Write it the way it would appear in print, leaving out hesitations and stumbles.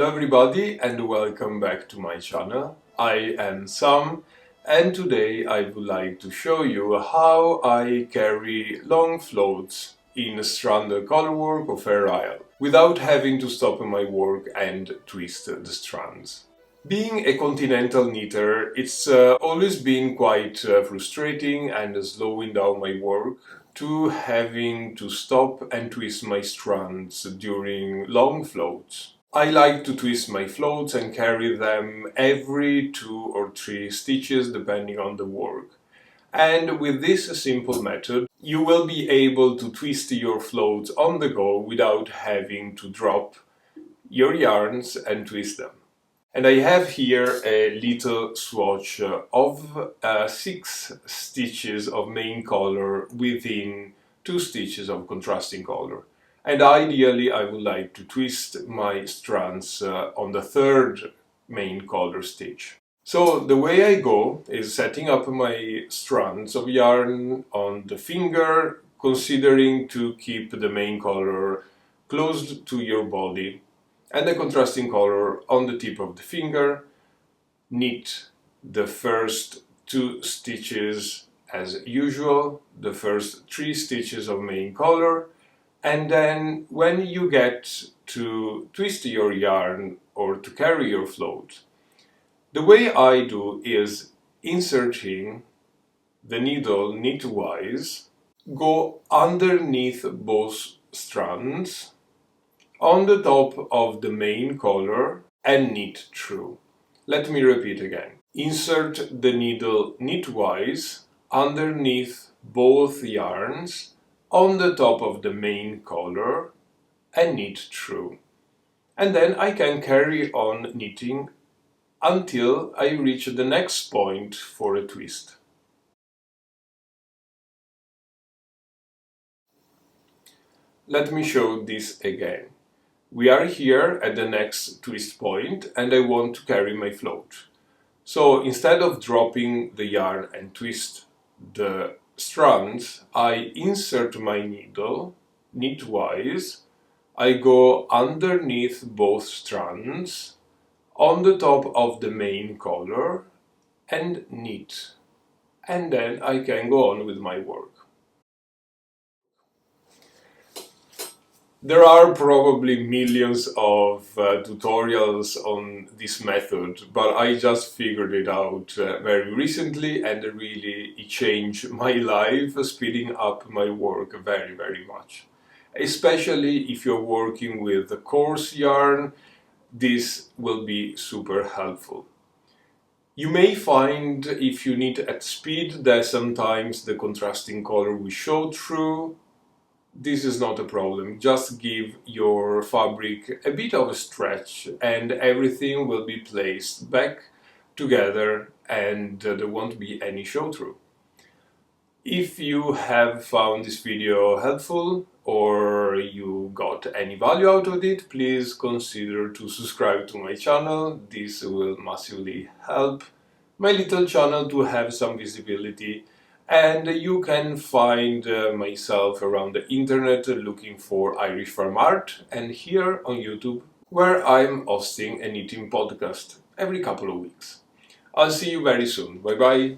Hello everybody and welcome back to my channel. I am Sam and today I would like to show you how I carry long floats in stranded colorwork of Fair Isle without having to stop my work and twist the strands. Being a continental knitter, it's always been quite frustrating and slowing down my work to having to stop and twist my strands during long floats. I like to twist my floats and carry them every 2 or 3 stitches depending on the work. And with this simple method, you will be able to twist your floats on the go without having to drop your yarns and twist them. And I have here a little swatch of 6 stitches of main color within 2 stitches of contrasting color. And ideally I would like to twist my strands on the 3rd main color stitch. So the way I go is setting up my strands of yarn on the finger, considering to keep the main color close to your body and the contrasting color on the tip of the finger. Knit the first 2 stitches as usual, the first 3 stitches of main color, and then when you get to twist your yarn or to carry your float, the way I do is inserting the needle knitwise, go underneath both strands, on the top of the main color and knit through. Let me repeat again. Insert the needle knitwise underneath both yarns on the top of the main color and knit through. And then I can carry on knitting until I reach the next point for a twist. Let me show this again. We are here at the next twist point and I want to carry my float. So instead of dropping the yarn and twist the strands, I insert my needle knitwise, I go underneath both strands on the top of the main color and knit, and then I can go on with my work. There are probably millions of tutorials on this method, but I just figured it out very recently and really it changed my life, speeding up my work very much. Especially if you're working with a coarse yarn, this will be super helpful. You may find if you knit at speed that sometimes the contrasting color will show through. This is not a problem, just give your fabric a bit of a stretch and everything will be placed back together and there won't be any show through. If you have found this video helpful or you got any value out of it, please consider to subscribe to my channel. This will massively help my little channel to have some visibility. And you can find myself around the internet looking for Irish Farm Art and here on YouTube, where I'm hosting a knitting podcast every couple of weeks. I'll see you very soon. Bye bye!